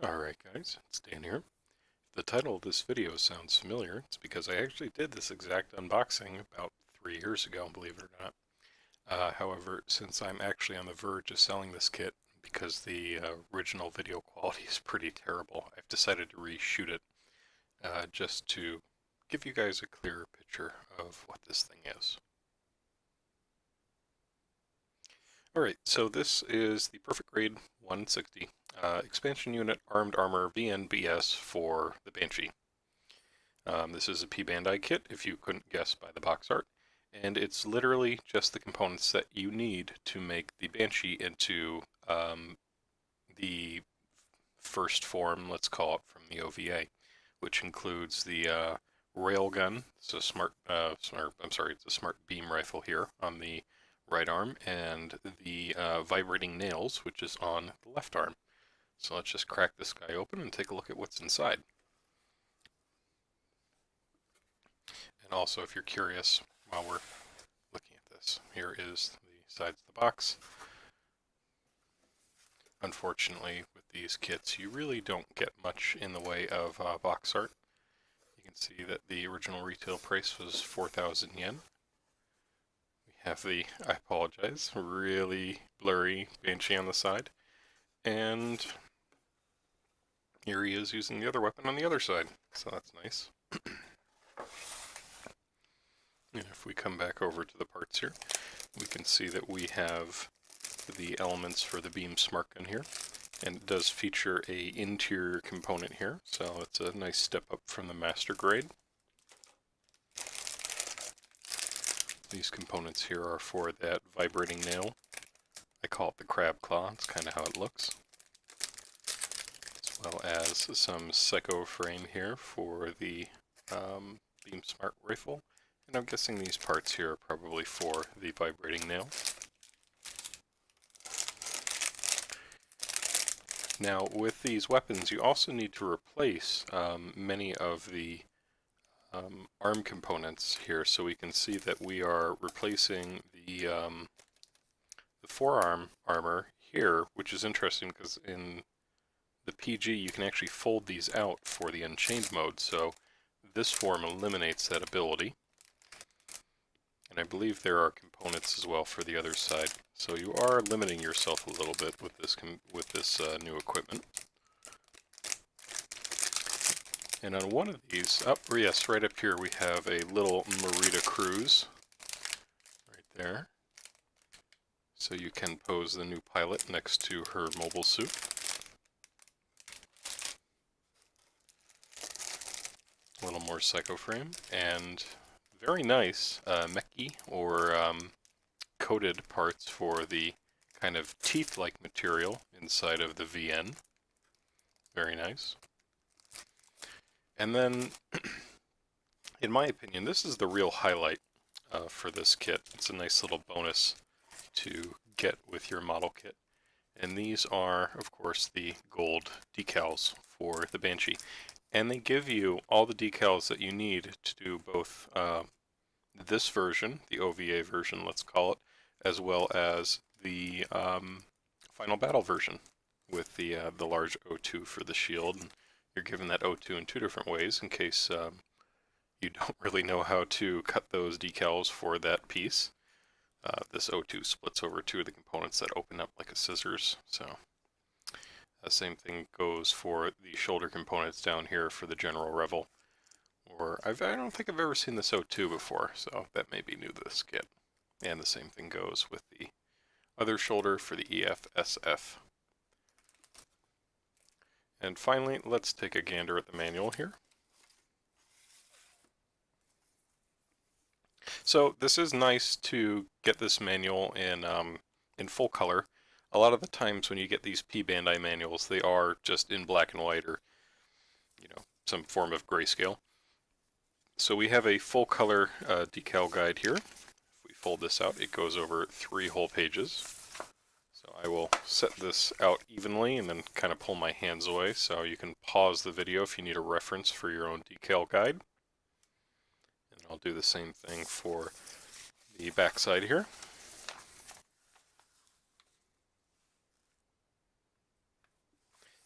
Alright guys, it's Dan here. If the title of this video sounds familiar, it's because I actually did this exact unboxing about 3 years ago, believe it or not. However, since I'm actually on the verge of selling this kit because the original video quality is pretty terrible, I've decided to reshoot it just to give you guys a clearer picture of what this thing is. Alright, so this is the Perfect Grade 160 expansion unit armed armor VNBS for the Banshee. This is a P-Bandai kit, if you couldn't guess by the box art, and it's literally just the components that you need to make the Banshee into the first form, let's call it, from the OVA, which includes the railgun. It's a smart beam rifle here on the right arm, and the vibrating nails, which is on the left arm. So let's just crack this guy open and take a look at what's inside. And also, if you're curious, while we're looking at this, here is the sides of the box. Unfortunately, with these kits, you really don't get much in the way of box art. You can see that the original retail price was 4,000 yen. We have the, I apologize, really blurry Banshee on the side. And here he is using the other weapon on the other side, so that's nice. And if we come back over to the parts here, we can see that we have the elements for the beam smart gun here, and it does feature a interior component here, so it's a nice step up from the master grade. These components here are for that vibrating nail. I call it the crab claw, it's kind of how it looks. As well as some psycho frame here for the beam smart rifle. And I'm guessing these parts here are probably for the vibrating nail. Now, with these weapons, you also need to replace many of the arm components here, so we can see that we are replacing the forearm armor here, which is interesting because in the PG you can actually fold these out for the Unchained mode, so this form eliminates that ability. And I believe there are components as well for the other side, so you are limiting yourself a little bit with this new equipment. And on one of these, yes, right up here we have a little Marita Cruise, right there. So you can pose the new pilot next to her mobile suit. A little more psycho frame, and very nice mechi or coated parts for the kind of teeth-like material inside of the VN. Very nice. And then, in my opinion, this is the real highlight for this kit. It's a nice little bonus to get with your model kit. And these are, of course, the gold decals for the Banshee. And they give you all the decals that you need to do both this version, the OVA version, let's call it, as well as the final battle version with the large O2 for the shield. And you're given that O2 in two different ways in case you don't really know how to cut those decals for that piece. This O2 splits over two of the components that open up like a scissors, so the same thing goes for the shoulder components down here for the General Revel. Or I don't think I've ever seen this O2 before, so that may be new to this kit. And the same thing goes with the other shoulder for the EFSF. And finally, let's take a gander at the manual here. So this is nice to get this manual in full color. A lot of the times when you get these P-Bandai manuals, they are just in black and white or, you know, some form of grayscale. So we have a full color decal guide here. If we fold this out, it goes over 3 whole pages. So I will set this out evenly and then kind of pull my hands away so you can pause the video if you need a reference for your own decal guide. And I'll do the same thing for the back side here.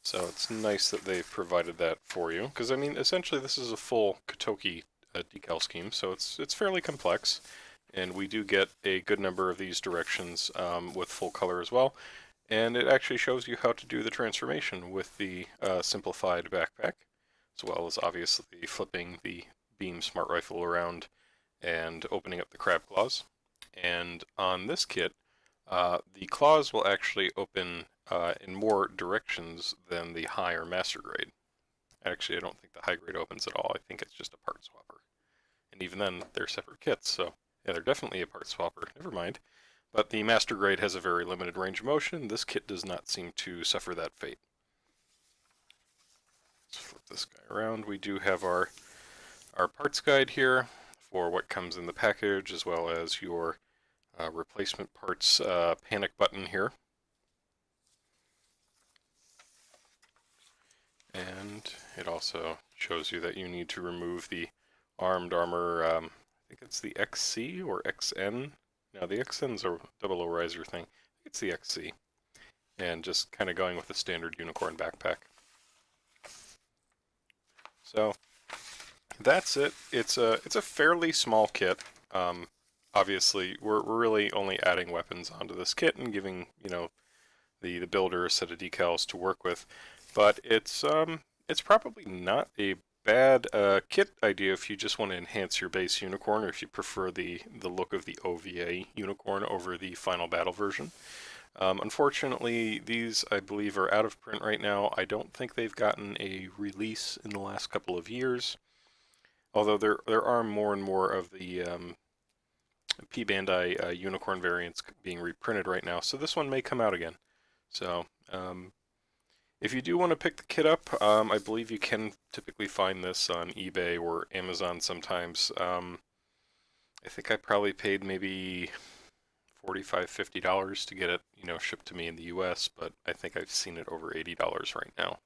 So it's nice that they've provided that for you, because I mean, essentially this is a full Kotoki decal scheme, so it's fairly complex, and we do get a good number of these directions with full color as well, and it actually shows you how to do the transformation with the simplified backpack, as well as obviously flipping the beam smart rifle around and opening up the crab claws. And on this kit, the claws will actually open in more directions than the high or master grade. Actually, I don't think the high grade opens at all. I think it's just a part swapper. And even then, they're separate kits, so yeah, they're definitely a part swapper. Never mind. But the master grade has a very limited range of motion. This kit does not seem to suffer that fate. Let's flip this guy around. We do have our parts guide here for what comes in the package, as well as your replacement parts panic button here. And it also shows you that you need to remove the armed armor, I think it's the XC or XN. No, the XN's a double O riser thing. I think it's the XC. And just kind of going with the standard unicorn backpack. So that's it. It's a fairly small kit. Obviously, we're really only adding weapons onto this kit and giving, you know, the builder a set of decals to work with. But it's probably not a bad kit idea if you just want to enhance your base unicorn, or if you prefer the look of the OVA unicorn over the final battle version. Unfortunately, these I believe are out of print right now. I don't think they've gotten a release in the last couple of years, although there are more and more of the P-Bandai unicorn variants being reprinted right now. So this one may come out again. So if you do want to pick the kit up, I believe you can typically find this on eBay or Amazon sometimes. I think I probably paid maybe $45, $50 to get it, you know, shipped to me in the US, but I think I've seen it over $80 right now.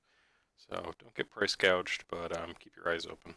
So don't get price gouged, but keep your eyes open.